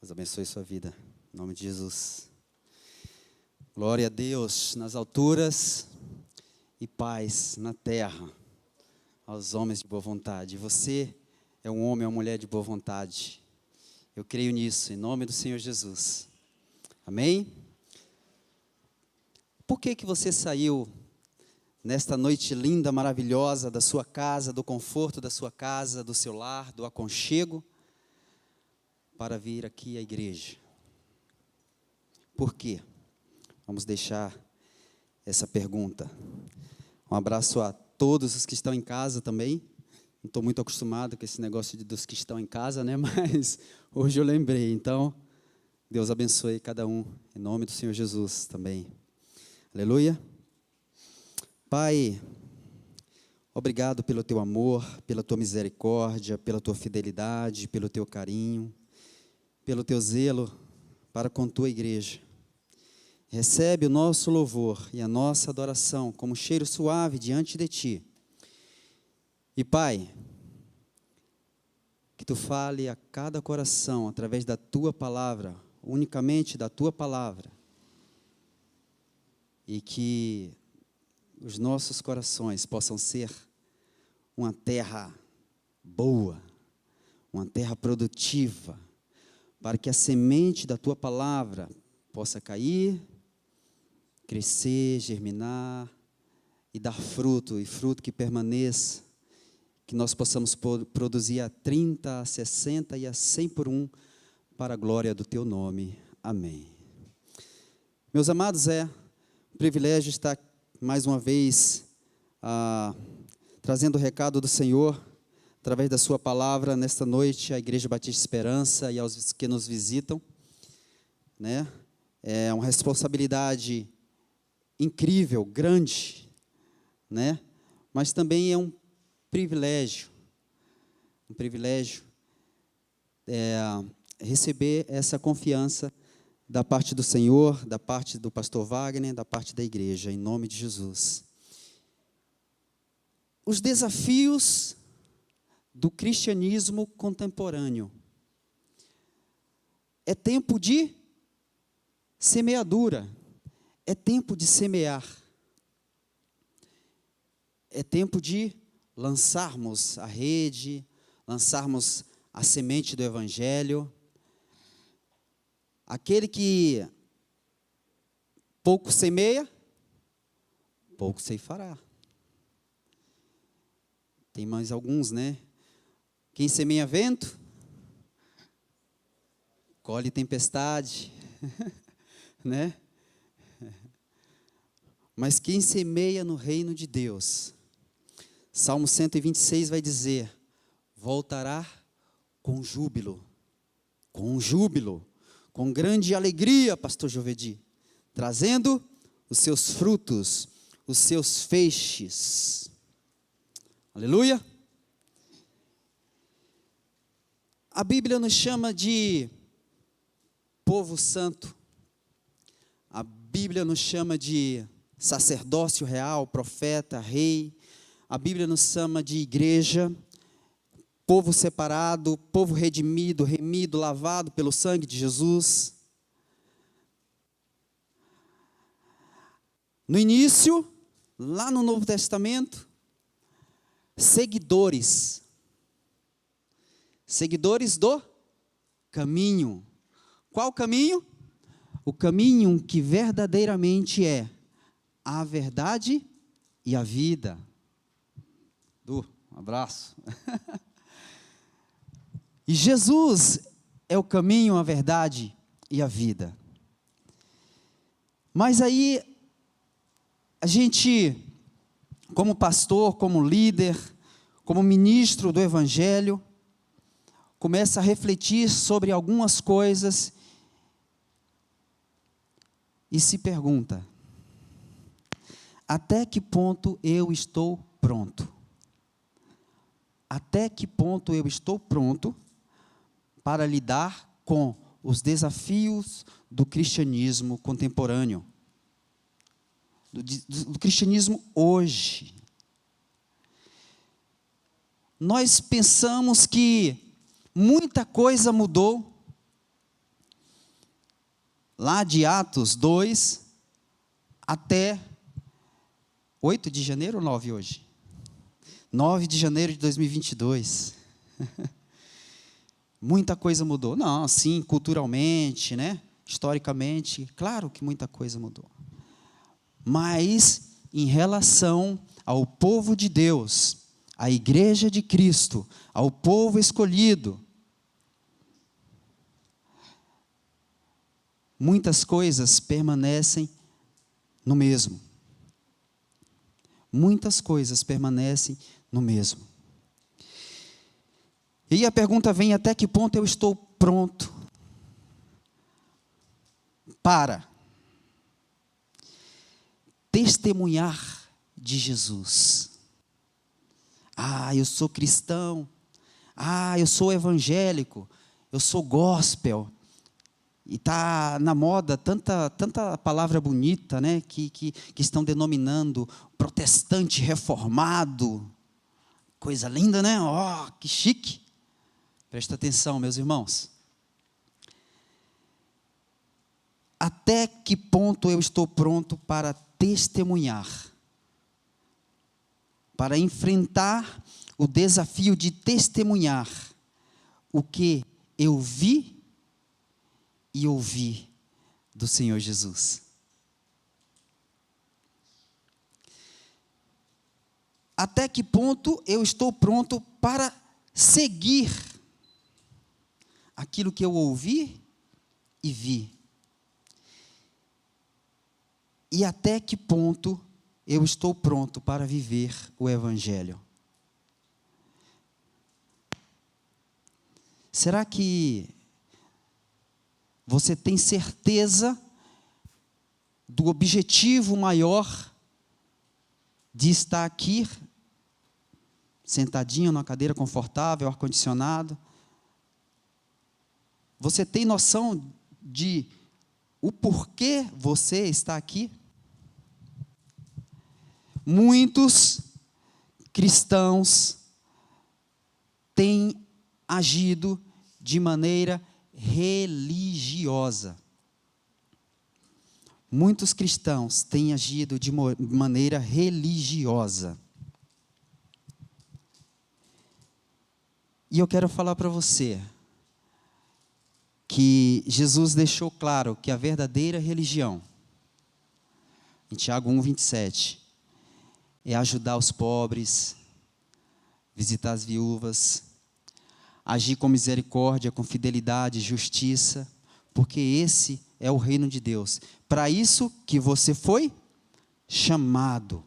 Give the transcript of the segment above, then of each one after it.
Deus abençoe sua vida, em nome de Jesus. Glória a Deus nas alturas e paz na terra aos homens de boa vontade. Você é um homem ou uma mulher de boa vontade. Eu creio nisso, em nome do Senhor Jesus. Amém? Por que você saiu nesta noite linda, maravilhosa da sua casa, do conforto da sua casa, do seu lar, do aconchego, para vir aqui à igreja? Por quê? Vamos deixar essa pergunta. Um abraço a todos os que estão em casa também. Não estou muito acostumado com esse negócio dos que estão em casa, né? Mas hoje eu lembrei. Então, Deus abençoe cada um, em nome do Senhor Jesus também. Aleluia. Pai, obrigado pelo teu amor, pela tua misericórdia, pela tua fidelidade, pelo teu carinho, pelo teu zelo para com tua igreja. Recebe o nosso louvor e a nossa adoração como cheiro suave diante de ti. E Pai, que tu fale a cada coração através da tua palavra, unicamente da tua palavra, e que os nossos corações possam ser uma terra boa, uma terra produtiva, para que a semente da tua palavra possa cair, crescer, germinar e dar fruto, e fruto que permaneça, que nós possamos produzir a 30, a 60 e a 100 por um, para a glória do teu nome. Amém. Meus amados, é um privilégio estar mais uma vez trazendo o recado do Senhor, através da sua palavra, nesta noite, à Igreja Batista Esperança e aos que nos visitam, né? É uma responsabilidade incrível, grande, né? Mas também é um privilégio receber essa confiança da parte do Senhor, da parte do pastor Wagner, da parte da igreja, em nome de Jesus. Os desafios do cristianismo contemporâneo. É tempo de semeadura, é tempo de semear, é tempo de lançarmos a rede, lançarmos a semente do Evangelho. Aquele que pouco semeia, pouco ceifará. Tem mais alguns, né? Quem semeia vento, colhe tempestade, né? Mas quem semeia no reino de Deus, Salmo 126 vai dizer, voltará com júbilo, com grande alegria, pastor Jovedi, trazendo os seus frutos, os seus feixes. Aleluia. A Bíblia nos chama de povo santo. A Bíblia nos chama de sacerdócio real, profeta, rei. A Bíblia nos chama de igreja, povo separado, povo redimido, remido, lavado pelo sangue de Jesus. No início, lá no Novo Testamento, seguidores do caminho. Qual caminho? O caminho que verdadeiramente é a verdade e a vida. Um abraço. E Jesus é o caminho, a verdade e a vida. Mas aí, a gente, como pastor, como líder, como ministro do Evangelho, começa a refletir sobre algumas coisas e se pergunta, até que ponto eu estou pronto? Até que ponto eu estou pronto para lidar com os desafios do cristianismo contemporâneo, do cristianismo hoje? Nós pensamos que muita coisa mudou, lá de Atos 2 até 8 de janeiro ou 9 hoje? 9 de janeiro de 2022. Muita coisa mudou. Não, sim, culturalmente, né? Historicamente, claro que muita coisa mudou. Mas, em relação ao povo de Deus, à igreja de Cristo, ao povo escolhido, muitas coisas permanecem no mesmo. Muitas coisas permanecem no mesmo. E a pergunta vem: até que ponto eu estou pronto para testemunhar de Jesus? Ah, eu sou cristão. Ah, eu sou evangélico. Eu sou gospel. E está na moda tanta palavra bonita, né, que estão denominando protestante reformado. Coisa linda, né? Oh, que chique. Presta atenção, meus irmãos. Até que ponto eu estou pronto para testemunhar? Para enfrentar o desafio de testemunhar o que eu vi e ouvi do Senhor Jesus. Até que ponto eu estou pronto para seguir aquilo que eu ouvi e vi? E até que ponto eu estou pronto para viver o Evangelho? Será que você tem certeza do objetivo maior de estar aqui, sentadinho numa cadeira confortável, ar-condicionado? Você tem noção de o porquê você está aqui? Muitos cristãos têm agido de maneira religiosa. Muitos cristãos têm agido de maneira religiosa. E eu quero falar para você que Jesus deixou claro que a verdadeira religião, em Tiago 1:27, é ajudar os pobres, visitar as viúvas, agir com misericórdia, com fidelidade, justiça, porque esse é o reino de Deus. Para isso que você foi chamado.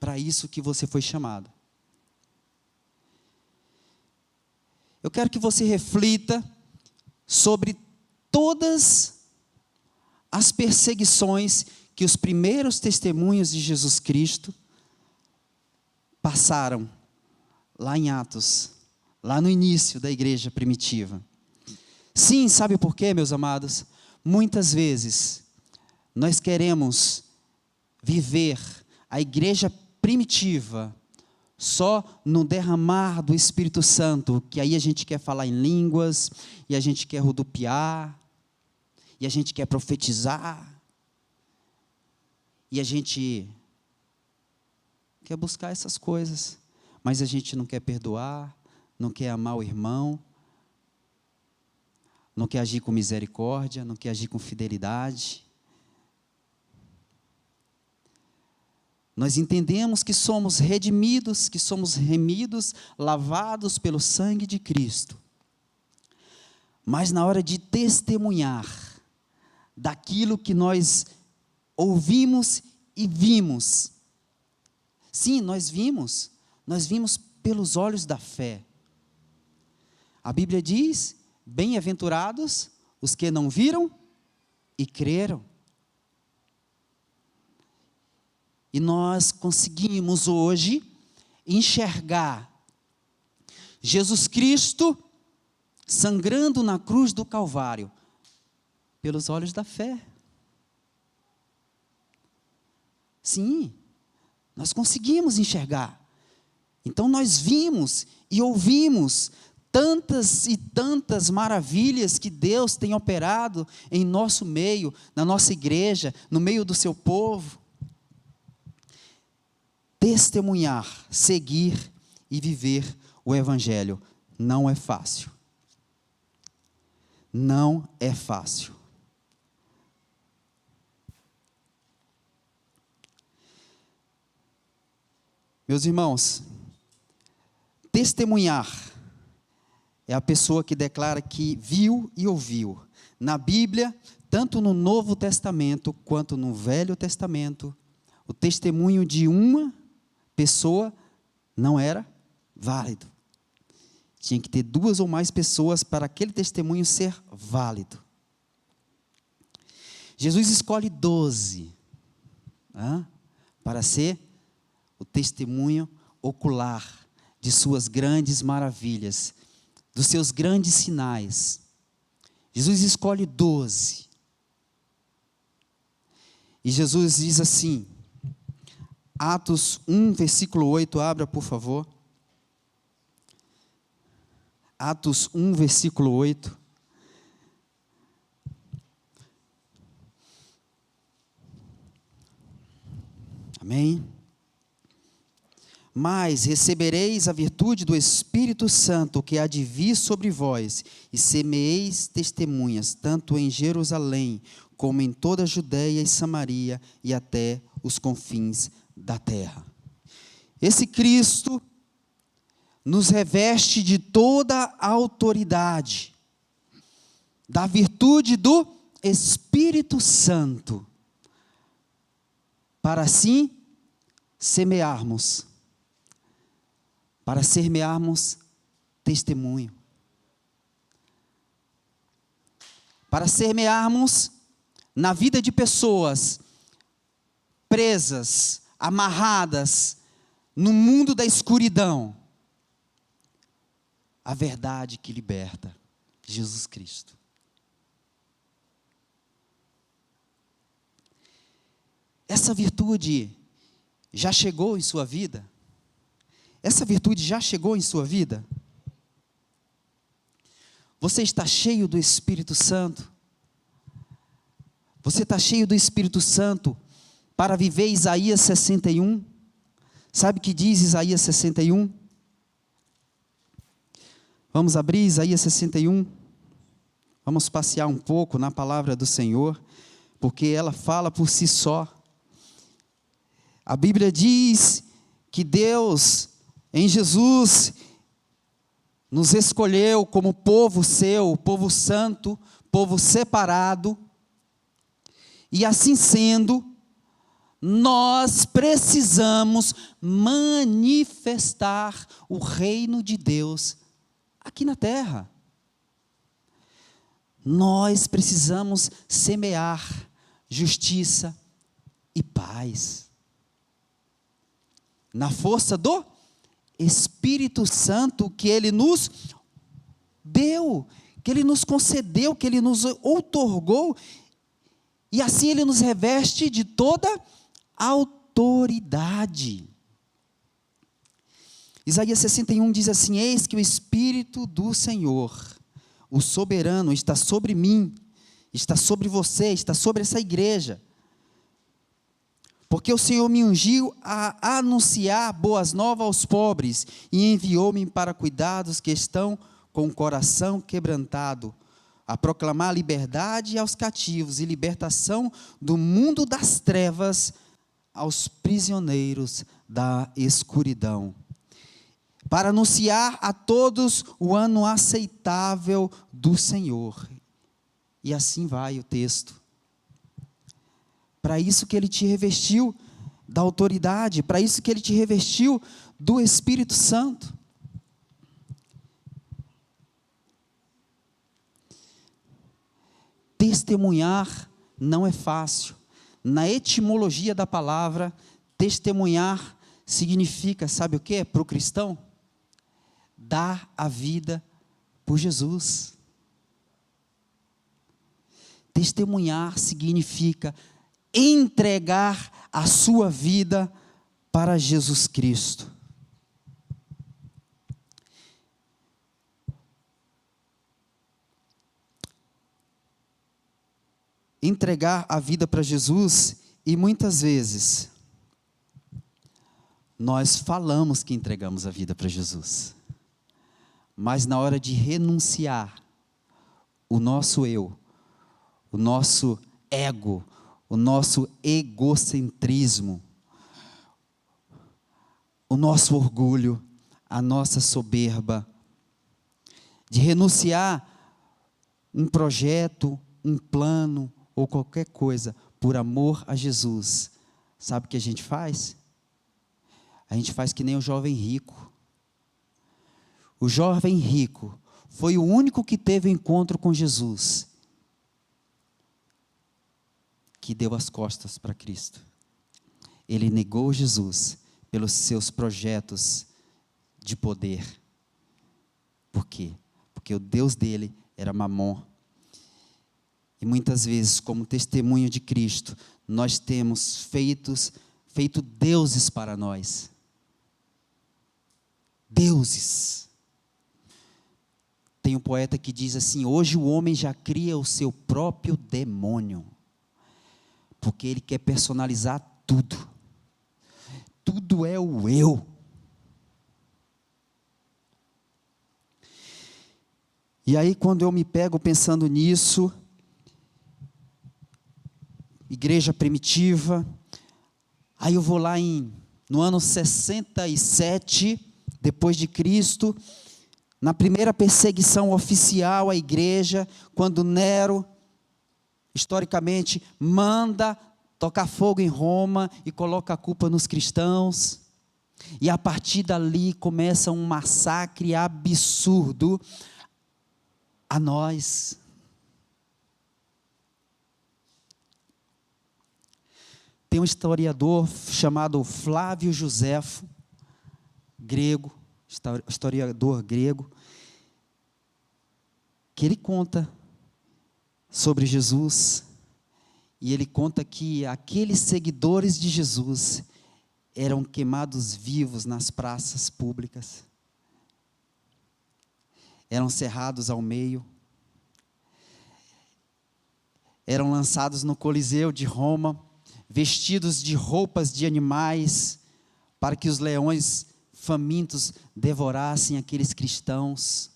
Para isso que você foi chamado. Eu quero que você reflita sobre todas as perseguições que os primeiros testemunhos de Jesus Cristo passaram lá em Atos, lá no início da igreja primitiva. Sim, sabe por quê, meus amados? Muitas vezes nós queremos viver a igreja primitiva só no derramar do Espírito Santo, que aí a gente quer falar em línguas, e a gente quer rodopiar, e a gente quer profetizar, e a gente quer buscar essas coisas, mas a gente não quer perdoar, não quer amar o irmão, não quer agir com misericórdia, não quer agir com fidelidade. Nós entendemos que somos redimidos, que somos remidos, lavados pelo sangue de Cristo. Mas na hora de testemunhar daquilo que nós ouvimos e vimos, sim, nós vimos pelos olhos da fé. A Bíblia diz: bem-aventurados os que não viram e creram. E nós conseguimos hoje enxergar Jesus Cristo sangrando na cruz do Calvário pelos olhos da fé. Sim, nós conseguimos enxergar. Então nós vimos e ouvimos tantas e tantas maravilhas que Deus tem operado em nosso meio, na nossa igreja, no meio do seu povo. Testemunhar, seguir e viver o Evangelho não é fácil. Não é fácil. Meus irmãos, testemunhar é a pessoa que declara que viu e ouviu. Na Bíblia, tanto no Novo Testamento quanto no Velho Testamento, o testemunho de uma pessoa não era válido. Tinha que ter 2 ou mais pessoas para aquele testemunho ser válido. Jesus escolhe 12 para ser o testemunho ocular de suas grandes maravilhas, dos seus grandes sinais. Jesus escolhe 12. E Jesus diz assim, Atos 1, versículo 8, abra por favor. Atos 1, versículo 8. Amém? Mas recebereis a virtude do Espírito Santo que há de vir sobre vós, e semeeis testemunhas, tanto em Jerusalém, como em toda a Judeia e Samaria, e até os confins da terra. Esse Cristo nos reveste de toda a autoridade, da virtude do Espírito Santo, para assim semearmos, para semearmos testemunho, para semearmos na vida de pessoas presas, amarradas no mundo da escuridão, a verdade que liberta, Jesus Cristo. Essa virtude já chegou em sua vida? Essa virtude já chegou em sua vida? Você está cheio do Espírito Santo? Você está cheio do Espírito Santo para viver Isaías 61? Sabe o que diz Isaías 61? Vamos abrir Isaías 61. Vamos passear um pouco na palavra do Senhor, porque ela fala por si só. A Bíblia diz que Deus, em Jesus, nos escolheu como povo seu, povo santo, povo separado, e assim sendo, nós precisamos manifestar o reino de Deus aqui na terra. Nós precisamos semear justiça e paz, na força do Espírito Santo que Ele nos deu, que Ele nos concedeu, que Ele nos outorgou, e assim Ele nos reveste de toda autoridade. Isaías 61 diz assim: eis que o Espírito do Senhor, o soberano, está sobre mim, está sobre você, está sobre essa igreja, porque o Senhor me ungiu a anunciar boas novas aos pobres, e enviou-me para cuidar dos que estão com o coração quebrantado, a proclamar liberdade aos cativos e libertação do mundo das trevas aos prisioneiros da escuridão, para anunciar a todos o ano aceitável do Senhor. E assim vai o texto. Para isso que Ele te revestiu da autoridade, para isso que Ele te revestiu do Espírito Santo. Testemunhar não é fácil. Na etimologia da palavra, testemunhar significa, sabe o que? Para o cristão, dar a vida por Jesus. Testemunhar significa entregar a sua vida para Jesus Cristo. entregar a vida para Jesus, e muitas vezes nós falamos que entregamos a vida para Jesus, mas na hora de renunciar o nosso eu, o nosso ego, o nosso egocentrismo, o nosso orgulho, a nossa soberba, de renunciar um projeto, um plano ou qualquer coisa por amor a Jesus, sabe o que a gente faz? A gente faz que nem o jovem rico. O jovem rico foi o único que teve encontro com Jesus, que deu as costas para Cristo. Ele negou Jesus pelos seus projetos de poder. Por quê? Porque o Deus dele era Mamon. E muitas vezes, como testemunho de Cristo, nós temos feito deuses para nós. Deuses. Tem um poeta que diz assim: hoje o homem já cria o seu próprio demônio, porque ele quer personalizar tudo. Tudo é o eu. E aí, quando eu me pego pensando nisso, igreja primitiva, aí eu vou lá no ano 67, depois de Cristo, na primeira perseguição oficial à igreja, quando Nero, historicamente, manda tocar fogo em Roma e coloca a culpa nos cristãos, e a partir dali começa um massacre absurdo a nós. Tem um historiador chamado Flávio Joséfo, grego, historiador grego, que ele conta sobre Jesus, e ele conta que aqueles seguidores de Jesus eram queimados vivos nas praças públicas, eram cerrados ao meio, eram lançados no Coliseu de Roma, vestidos de roupas de animais, para que os leões famintos devorassem aqueles cristãos.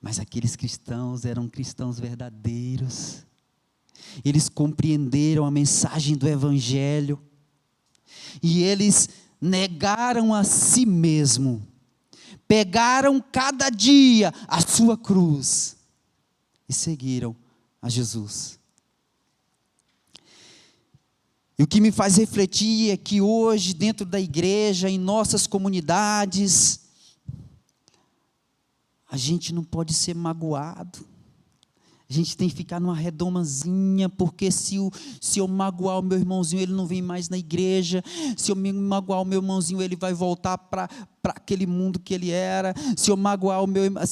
Mas aqueles cristãos eram cristãos verdadeiros. Eles compreenderam a mensagem do Evangelho. E eles negaram a si mesmo. Pegaram cada dia a sua cruz. E seguiram a Jesus. E o que me faz refletir é que hoje, dentro da igreja, em nossas comunidades, a gente não pode ser magoado. A gente tem que ficar numa redomazinha, porque se eu magoar o meu irmãozinho, ele não vem mais na igreja. Se eu magoar o meu irmãozinho, ele vai voltar para aquele mundo que ele era. Se eu magoar o meu irmão,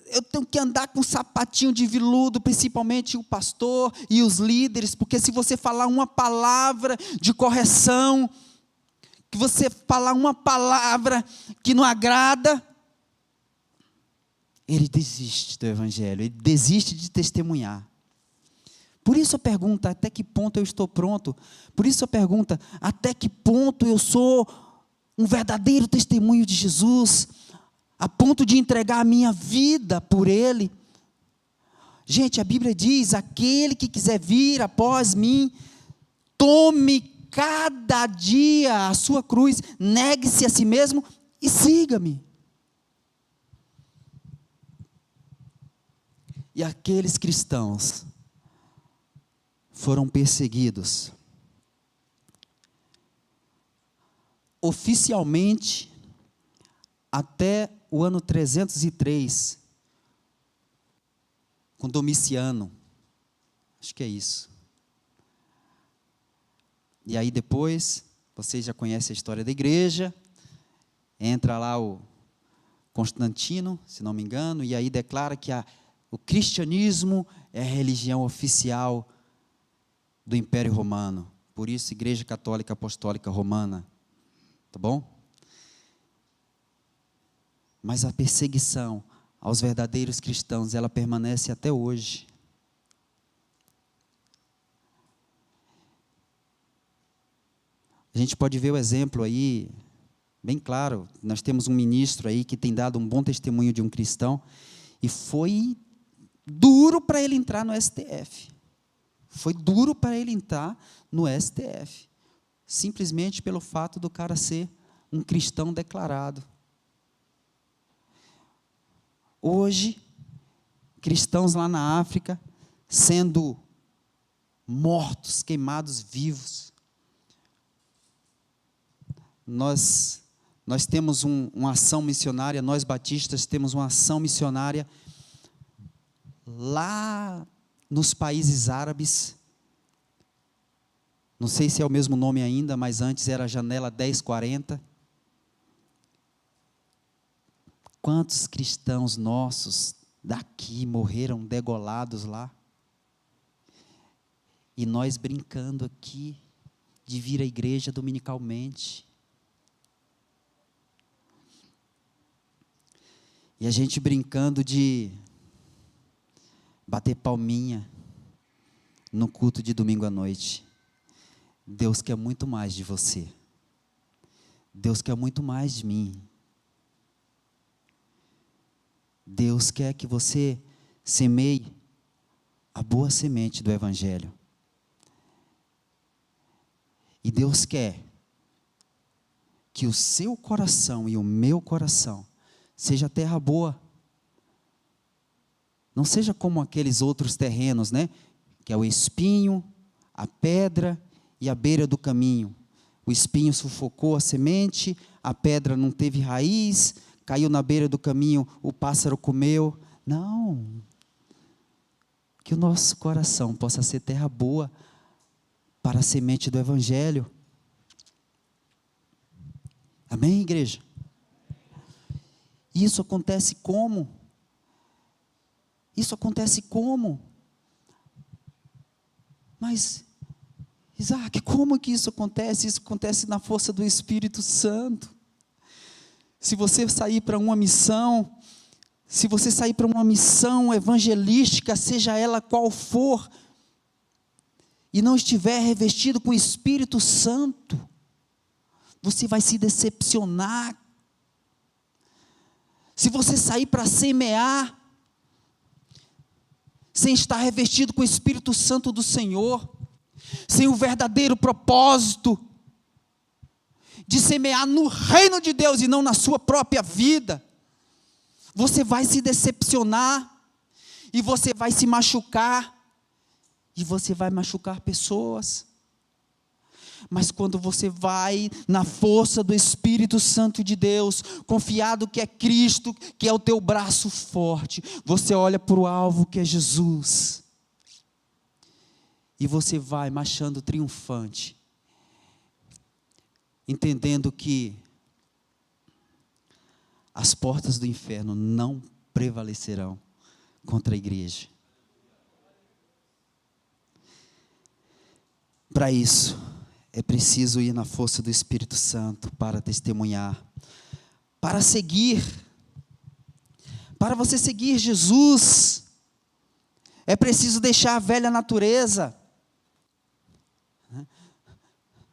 eu tenho que andar com um sapatinho de veludo, principalmente o pastor e os líderes, porque se você falar uma palavra de correção, que você falar uma palavra que não agrada, ele desiste do Evangelho, ele desiste de testemunhar. Por isso a pergunta, até que ponto eu estou pronto? Por isso a pergunta, até que ponto eu sou um verdadeiro testemunho de Jesus, a ponto de entregar a minha vida por Ele? Gente, a Bíblia diz, aquele que quiser vir após mim, tome cada dia a sua cruz, negue-se a si mesmo e siga-me. E aqueles cristãos foram perseguidos. Oficialmente, até o ano 303, com Domiciano. Acho que é isso. E aí depois, vocês já conhecem a história da igreja, entra lá o Constantino, se não me engano, e aí declara que o cristianismo é a religião oficial do Império Romano. Por isso, Igreja Católica Apostólica Romana. Tá bom? Mas a perseguição aos verdadeiros cristãos, ela permanece até hoje. A gente pode ver o exemplo aí, bem claro. Nós temos um ministro aí que tem dado um bom testemunho de um cristão, e foi duro para ele entrar no STF. Foi duro para ele entrar no STF, simplesmente pelo fato do cara ser um cristão declarado. Hoje, cristãos lá na África, sendo mortos, queimados vivos. Nós temos uma ação missionária, nós batistas temos uma ação missionária lá nos países árabes. Não sei se é o mesmo nome ainda, mas antes era a Janela 1040. Quantos cristãos nossos daqui morreram degolados lá? E nós brincando aqui de vir à igreja dominicalmente. E a gente brincando de bater palminha no culto de domingo à noite. Deus quer muito mais de você. Deus quer muito mais de mim. Deus quer que você semeie a boa semente do Evangelho. E Deus quer que o seu coração e o meu coração seja terra boa. Não seja como aqueles outros terrenos, né? Que é o espinho, a pedra e a beira do caminho. O espinho sufocou a semente, a pedra não teve raiz, caiu na beira do caminho, o pássaro comeu. Não. Que o nosso coração possa ser terra boa para a semente do Evangelho. Amém, igreja? Isso acontece como? Isso acontece como? Mas, Isaac, como que isso acontece? Isso acontece na força do Espírito Santo. Se você sair para uma missão, se você sair para uma missão evangelística, seja ela qual for, e não estiver revestido com o Espírito Santo, você vai se decepcionar. Se você sair para semear, sem estar revestido com o Espírito Santo do Senhor, sem o verdadeiro propósito de semear no reino de Deus e não na sua própria vida, você vai se decepcionar, e você vai se machucar, e você vai machucar pessoas. Mas quando você vai na força do Espírito Santo de Deus, confiado que é Cristo, que é o teu braço forte, você olha para o alvo que é Jesus, e você vai marchando triunfante, entendendo que as portas do inferno não prevalecerão contra a igreja. Para isso, é preciso ir na força do Espírito Santo para testemunhar, para seguir. Para você seguir Jesus, é preciso deixar a velha natureza.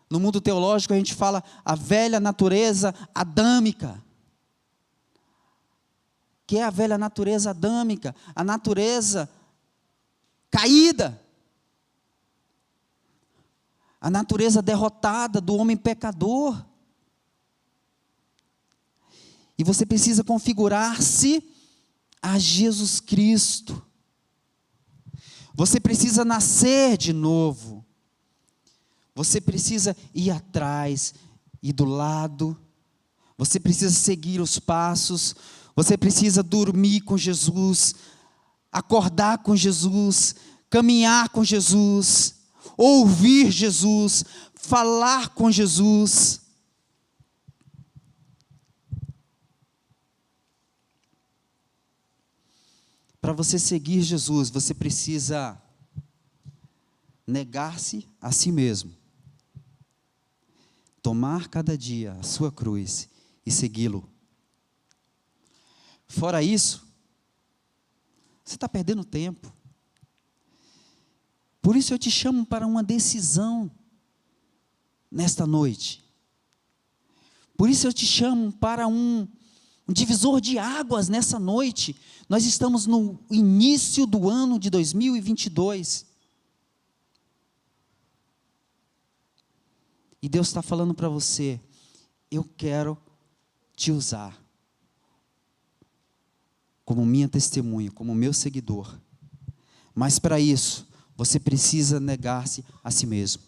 No mundo teológico a gente fala a velha natureza adâmica. Que é a velha natureza adâmica? A natureza caída. A natureza derrotada do homem pecador. E você precisa configurar-se a Jesus Cristo. Você precisa nascer de novo. Você precisa ir atrás, ir do lado. Você precisa seguir os passos. Você precisa dormir com Jesus, acordar com Jesus, caminhar com Jesus, ouvir Jesus, falar com Jesus. Para você seguir Jesus, você precisa negar-se a si mesmo, tomar cada dia a sua cruz e segui-lo. Fora isso, você está perdendo tempo. Por isso eu te chamo para uma decisão nesta noite. Por isso eu te chamo para um divisor de águas nessa noite. Nós estamos no início do ano de 2022. E Deus está falando para você, eu quero te usar como minha testemunha, como meu seguidor. Mas para isso, você precisa negar-se a si mesmo.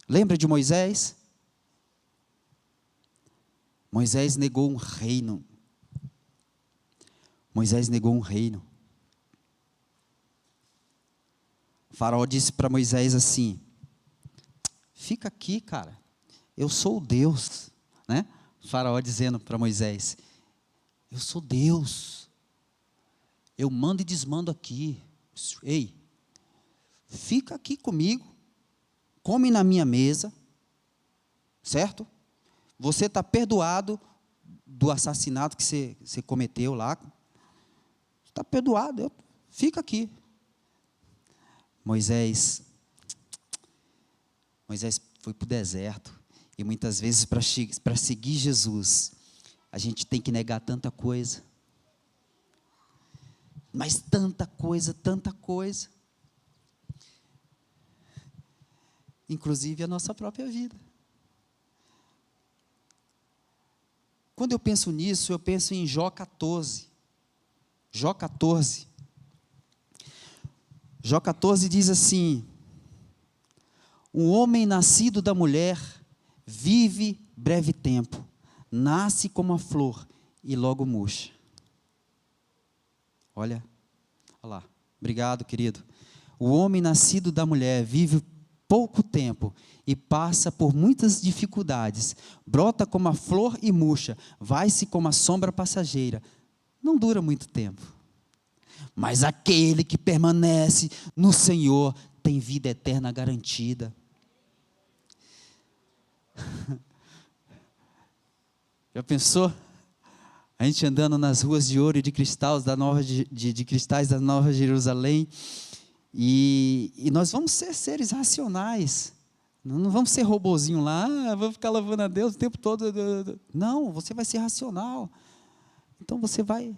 Lembra de Moisés? Moisés negou um reino. Moisés negou um reino. O faraó disse para Moisés assim, fica aqui, cara, eu sou o Deus, né? O faraó dizendo para Moisés, eu sou Deus, eu mando e desmando aqui, ei, fica aqui comigo, come na minha mesa, certo? Você está perdoado do assassinato que você cometeu lá, está perdoado, fica aqui. Moisés foi para o deserto, e muitas vezes para seguir Jesus, a gente tem que negar tanta coisa, mas tanta coisa, inclusive a nossa própria vida. Quando eu penso nisso, eu penso em Jó 14. Jó 14. Jó 14 diz assim, um homem nascido da mulher vive breve tempo, nasce como a flor e logo murcha. Olha lá, obrigado, querido. O homem nascido da mulher vive pouco tempo e passa por muitas dificuldades, brota como a flor e murcha, vai-se como a sombra passageira, não dura muito tempo. Mas aquele que permanece no Senhor tem vida eterna garantida. Já pensou? A gente andando nas ruas de ouro e de cristais de cristais da Nova Jerusalém, e nós vamos ser seres racionais. Não vamos ser robozinho lá, vou ficar louvando a Deus o tempo todo. Não, você vai ser racional. Então você vai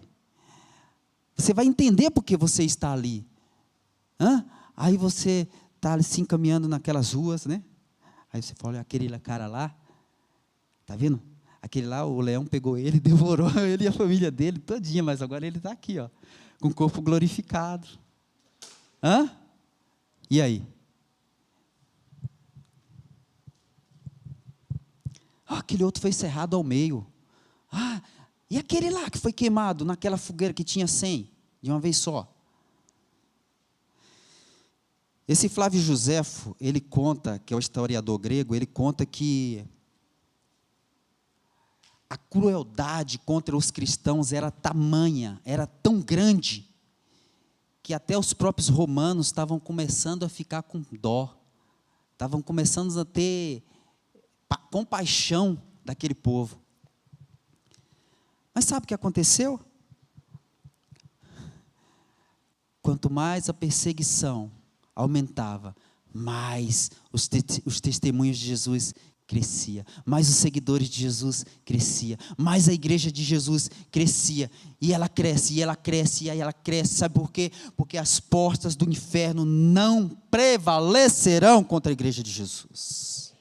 entender por que você está ali. Aí você está se encaminhando naquelas ruas, né? Aí você fala, olha aquele cara lá, está vendo? Aquele lá, o leão pegou ele, devorou ele e a família dele todinha, mas agora ele está aqui, ó, com o corpo glorificado. E aí? Aquele outro foi cerrado ao meio. E aquele lá que foi queimado naquela fogueira que tinha 100, de uma vez só. Esse Flávio Joséfo, ele conta, que é o historiador grego, ele conta que a crueldade contra os cristãos era tamanha, era tão grande, que até os próprios romanos estavam começando a ficar com dó, estavam começando a ter compaixão daquele povo. Mas sabe o que aconteceu? Quanto mais a perseguição aumentava, mais os testemunhos de Jesus crescia, mais os seguidores de Jesus crescia, mais a igreja de Jesus crescia, e ela cresce, e ela cresce, e aí ela cresce. Sabe por quê? Porque as portas do inferno não prevalecerão contra a igreja de Jesus.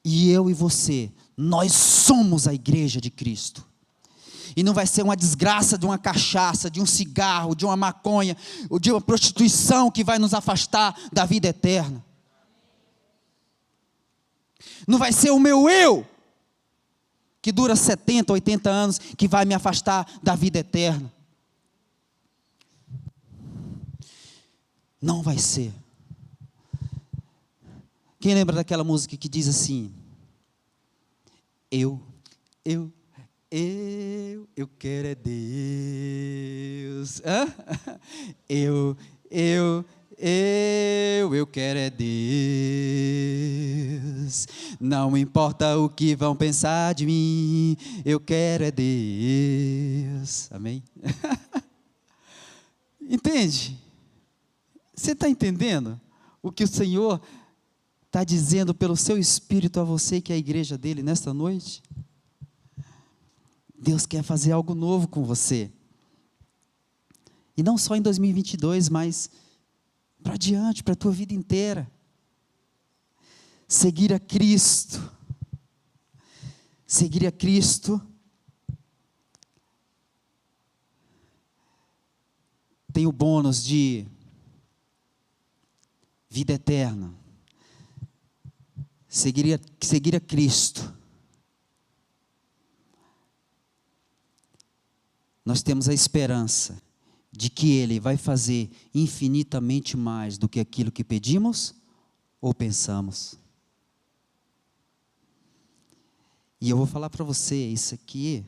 E eu e você, nós somos a igreja de Cristo. E não vai ser uma desgraça de uma cachaça, de um cigarro, de uma maconha, ou de uma prostituição que vai nos afastar da vida eterna. Não vai ser o meu eu, que dura 70, 80 anos, que vai me afastar da vida eterna. Não vai ser. Quem lembra daquela música que diz assim, eu quero é Deus. Eu quero é Deus. Não importa o que vão pensar de mim, eu quero é Deus. Amém? Entende? Você está entendendo o que o Senhor está dizendo pelo seu Espírito a você, que é a igreja dele, nesta noite? Deus quer fazer algo novo com você. E não só em 2022, mas para diante, para a tua vida inteira. Seguir a Cristo. Seguir a Cristo tem o bônus de vida eterna. Seguir a Cristo. Nós temos a esperança de que Ele vai fazer infinitamente mais do que aquilo que pedimos ou pensamos. E eu vou falar para você, isso aqui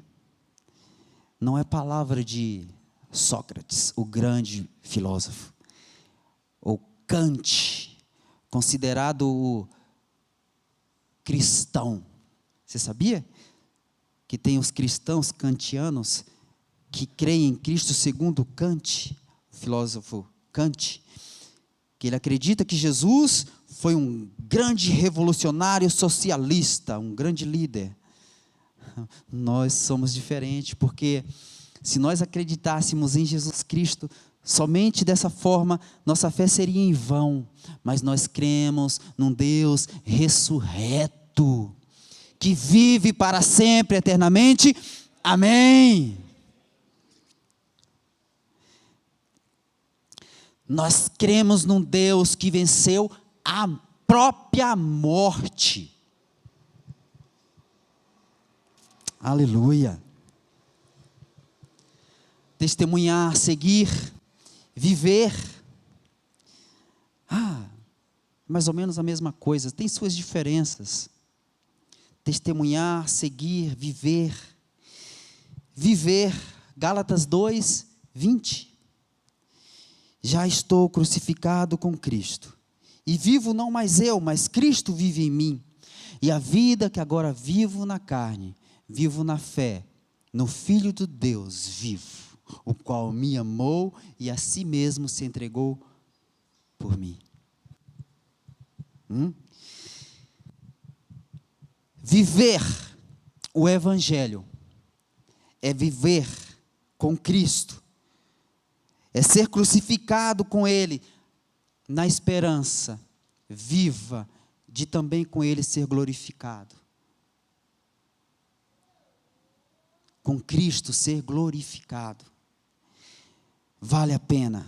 não é palavra de Sócrates, o grande filósofo, ou Kant, considerado o cristão. Você sabia que tem os cristãos kantianos que creem em Cristo segundo Kant, o filósofo Kant, que ele acredita que Jesus foi um grande revolucionário socialista, um grande líder. Nós somos diferentes, porque se nós acreditássemos em Jesus Cristo, somente dessa forma, nossa fé seria em vão, mas nós cremos num Deus ressurreto, que vive para sempre, eternamente, amém. Nós cremos num Deus que venceu a própria morte. Aleluia. Testemunhar, seguir, viver. Mais ou menos a mesma coisa, tem suas diferenças. Testemunhar, seguir, viver. Viver, Gálatas 2, 20. Já estou crucificado com Cristo, e vivo não mais eu, mas Cristo vive em mim. E a vida que agora vivo na carne, vivo na fé, no Filho de Deus vivo, o qual me amou e a si mesmo se entregou por mim. Viver o Evangelho é viver com Cristo, é ser crucificado com Ele, na esperança viva de também com Ele ser glorificado. Com Cristo ser glorificado. Vale a pena.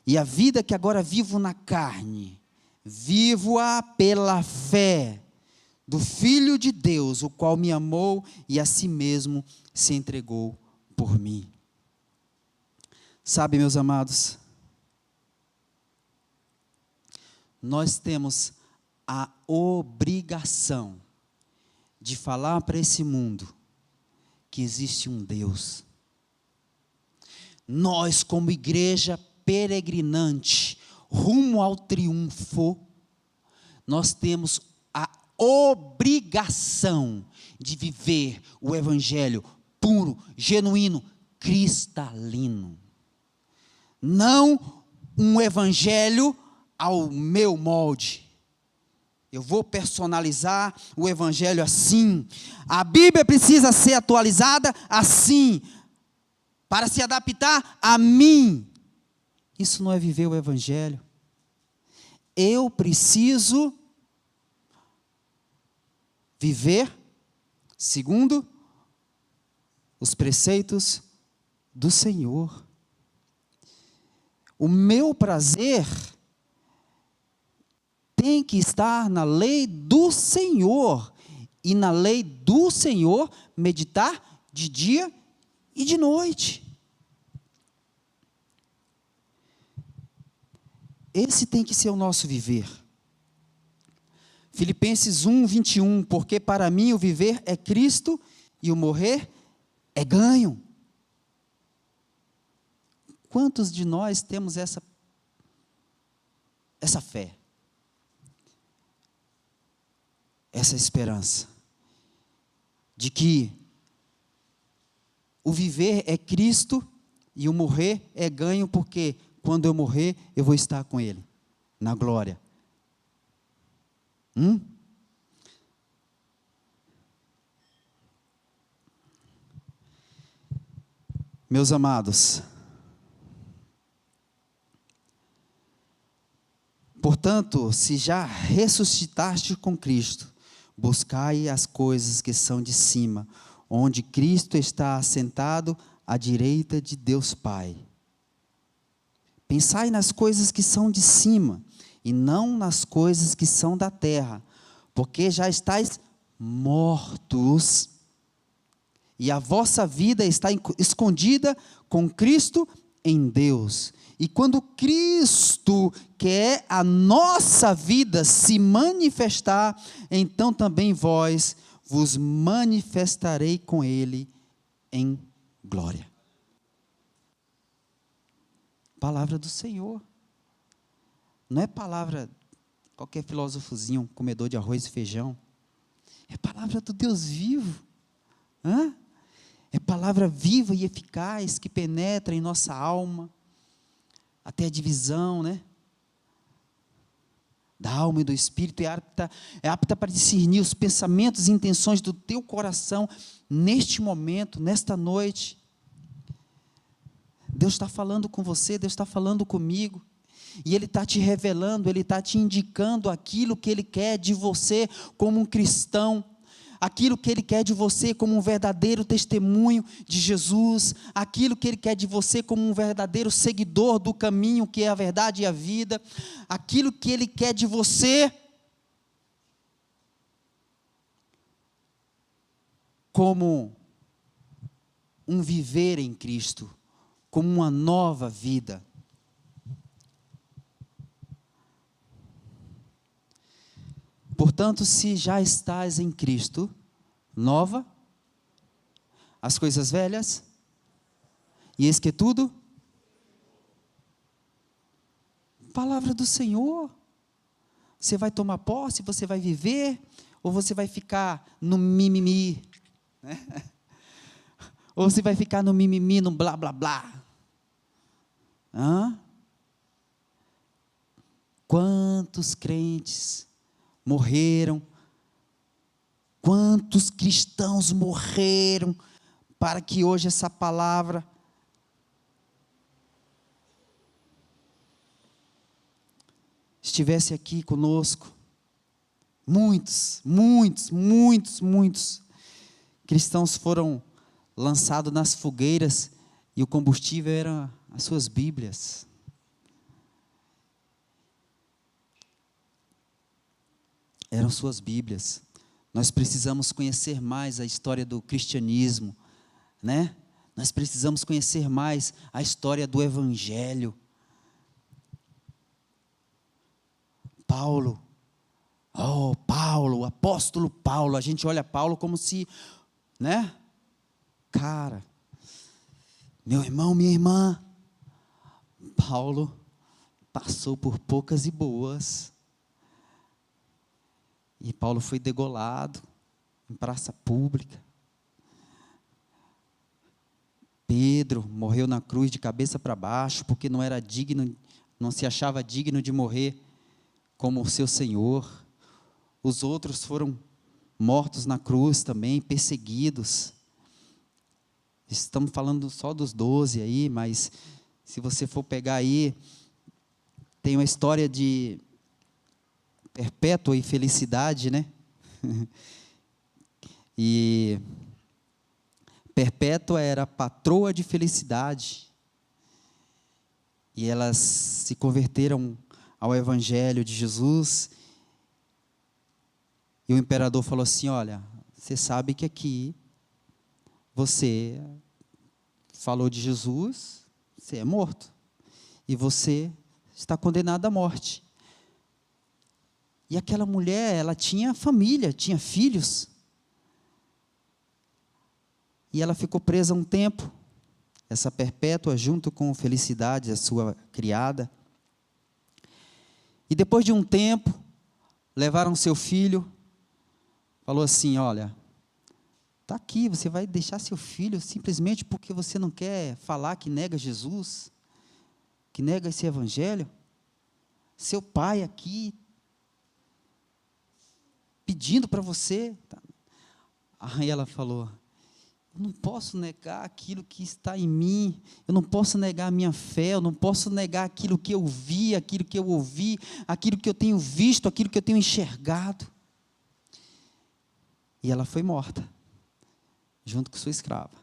E a vida que agora vivo na carne, vivo-a pela fé do Filho de Deus, o qual me amou e a si mesmo se entregou por mim. Sabe, meus amados, nós temos a obrigação de falar para esse mundo que existe um Deus. Nós, como igreja peregrinante, rumo ao triunfo, nós temos a obrigação de viver o Evangelho puro, genuíno, cristalino. Não um Evangelho ao meu molde. Eu vou personalizar o Evangelho assim. A Bíblia precisa ser atualizada assim, para se adaptar a mim. Isso não é viver o Evangelho. Eu preciso viver segundo os preceitos do Senhor. O meu prazer tem que estar na lei do Senhor. E na lei do Senhor, meditar de dia e de noite. Esse tem que ser o nosso viver. Filipenses 1, 21. Porque para mim o viver é Cristo e o morrer é ganho. Quantos de nós temos essa fé? essa esperança de que o viver é Cristo e o morrer é ganho, porque quando eu morrer, eu vou estar com Ele, na glória. Meus amados, portanto, se já ressuscitaste com Cristo, buscai as coisas que são de cima, onde Cristo está assentado à direita de Deus Pai. Pensai nas coisas que são de cima, e não nas coisas que são da terra, porque já estáis mortos, e a vossa vida está escondida com Cristo em Deus. E quando Cristo, que é a nossa vida, se manifestar, então também vós vos manifestarei com Ele em glória. Palavra do Senhor. Não é palavra qualquer filósofozinho, comedor de arroz e feijão. É palavra do Deus vivo. É palavra viva e eficaz que penetra em nossa alma, até a divisão, da alma e do espírito, é apta para discernir os pensamentos e intenções do teu coração, neste momento, nesta noite. Deus está falando com você, Deus está falando comigo, e Ele está te revelando, Ele está te indicando aquilo que Ele quer de você como um cristão, aquilo que Ele quer de você como um verdadeiro testemunho de Jesus, aquilo que Ele quer de você como um verdadeiro seguidor do caminho que é a verdade e a vida, aquilo que Ele quer de você como um viver em Cristo, como uma nova vida. Portanto, se já estás em Cristo, nova, as coisas velhas, e eis que tudo, palavra do Senhor. Você vai tomar posse, você vai viver, ou você vai ficar no mimimi, ou você vai ficar no mimimi, no blá blá blá. Quantos crentes morreram, quantos cristãos morreram, para que hoje essa palavra estivesse aqui conosco. Muitos cristãos foram lançados nas fogueiras, e o combustível eram as suas Bíblias. Eram suas Bíblias. Nós precisamos conhecer mais a história do cristianismo, Nós precisamos conhecer mais a história do Evangelho. Paulo, o apóstolo Paulo, a gente olha Paulo como se, cara, meu irmão, minha irmã, Paulo passou por poucas e boas. E Paulo foi degolado em praça pública. Pedro morreu na cruz de cabeça para baixo, porque não era digno, não se achava digno de morrer como o seu Senhor. Os outros foram mortos na cruz também, perseguidos. Estamos falando só dos 12 aí, mas se você for pegar aí, tem uma história de Perpétua e Felicidade, E Perpétua era patroa de Felicidade, e elas se converteram ao Evangelho de Jesus, e o imperador falou assim: olha, você sabe que aqui você falou de Jesus, você é morto, e você está condenado à morte. E aquela mulher, ela tinha família, tinha filhos. E ela ficou presa um tempo, essa Perpétua, junto com Felicidade, a sua criada. E depois de um tempo, levaram seu filho falou assim: olha, está aqui, você vai deixar seu filho simplesmente porque você não quer falar que nega Jesus, que nega esse evangelho? Seu pai aqui pedindo para você. Aí ela falou: eu não posso negar aquilo que está em mim, eu não posso negar a minha fé, eu não posso negar aquilo que eu vi, aquilo que eu ouvi, aquilo que eu tenho visto, aquilo que eu tenho enxergado. E ela foi morta, junto com sua escrava.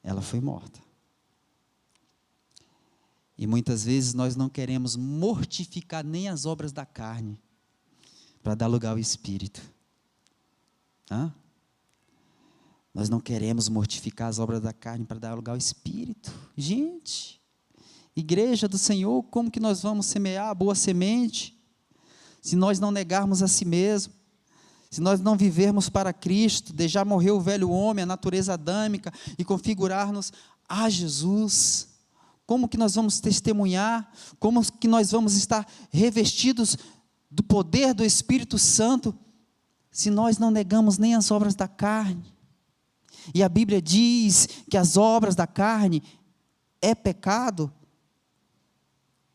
Ela foi morta. E muitas vezes nós não queremos mortificar nem as obras da carne, para dar lugar ao Espírito. Nós não queremos mortificar as obras da carne para dar lugar ao Espírito. Gente, igreja do Senhor, como que nós vamos semear a boa semente, se nós não negarmos a si mesmo, se nós não vivermos para Cristo, deixar morrer o velho homem, a natureza adâmica, e configurar-nos a Jesus? Como que nós vamos testemunhar? Como que nós vamos estar revestidos do poder do Espírito Santo, se nós não negamos nem as obras da carne? E a Bíblia diz que as obras da carne é pecado.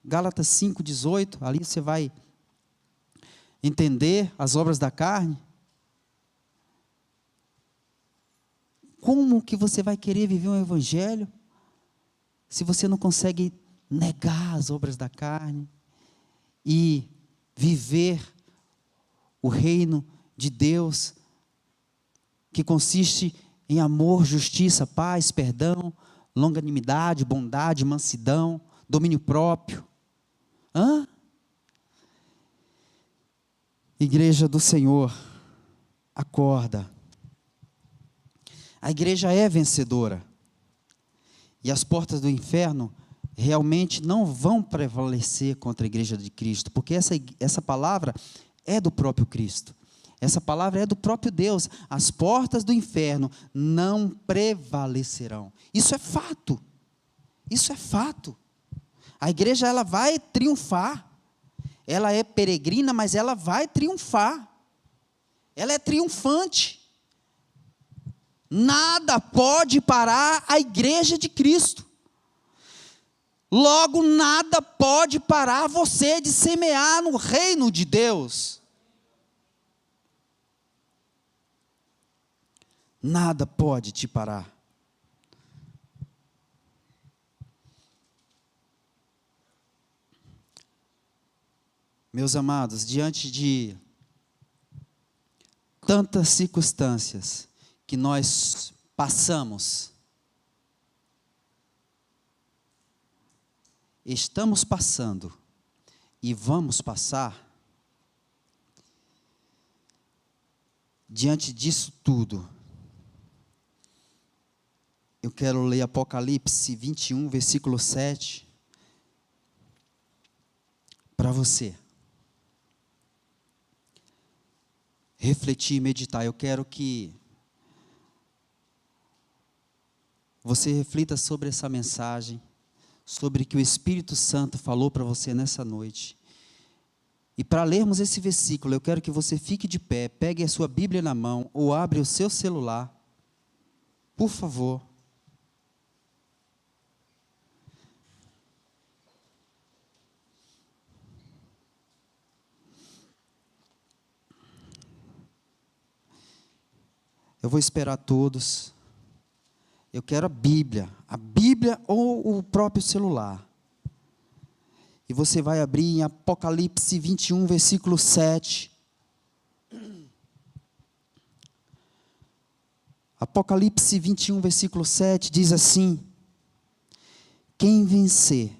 Gálatas 5:18, ali você vai entender as obras da carne. Como que você vai querer viver um evangelho se você não consegue negar as obras da carne e viver o reino de Deus, que consiste em amor, justiça, paz, perdão, longanimidade, bondade, mansidão, domínio próprio? Igreja do Senhor, acorda. A igreja é vencedora. E as portas do inferno realmente não vão prevalecer contra a igreja de Cristo, porque essa palavra é do próprio Cristo. Essa palavra é do próprio Deus. As portas do inferno não prevalecerão. Isso é fato. Isso é fato. A igreja, ela vai triunfar. Ela é peregrina, mas ela vai triunfar. Ela é triunfante. Nada pode parar a igreja de Cristo. Logo, nada pode parar você de semear no reino de Deus. Nada pode te parar. Meus amados, diante de tantas circunstâncias que nós passamos, estamos passando e vamos passar, diante disso tudo, eu quero ler Apocalipse 21, versículo 7, para você refletir e meditar. Eu quero que você reflita sobre essa mensagem, sobre o que o Espírito Santo falou para você nessa noite. E para lermos esse versículo, eu quero que você fique de pé, pegue a sua Bíblia na mão, ou abre o seu celular, por favor. Eu vou esperar todos. Eu quero a Bíblia ou o próprio celular. E você vai abrir em Apocalipse 21, versículo 7. Apocalipse 21, versículo 7 diz assim: quem vencer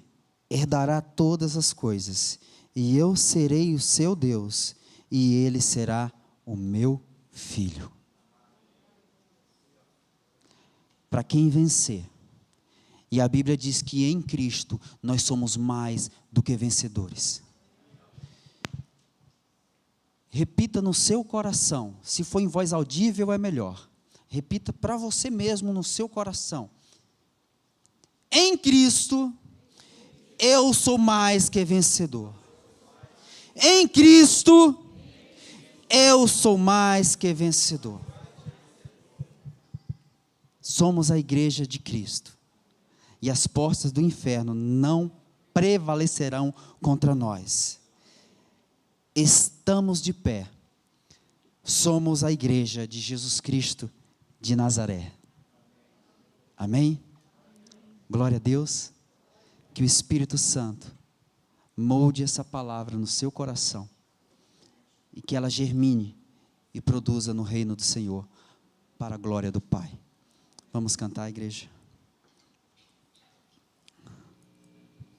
herdará todas as coisas, e eu serei o seu Deus, e ele será o meu filho. Para quem vencer. E a Bíblia diz que em Cristo nós somos mais do que vencedores. Repita no seu coração, se for em voz audível é melhor. Repita para você mesmo no seu coração. Em Cristo, eu sou mais que vencedor. Em Cristo, Eu sou mais que vencedor. Somos a igreja de Cristo. E as portas do inferno não prevalecerão contra nós. Estamos de pé. Somos a igreja de Jesus Cristo de Nazaré. Amém? Glória a Deus. Que o Espírito Santo molde essa palavra no seu coração. E que ela germine e produza no reino do Senhor, para a glória do Pai. Vamos cantar, igreja?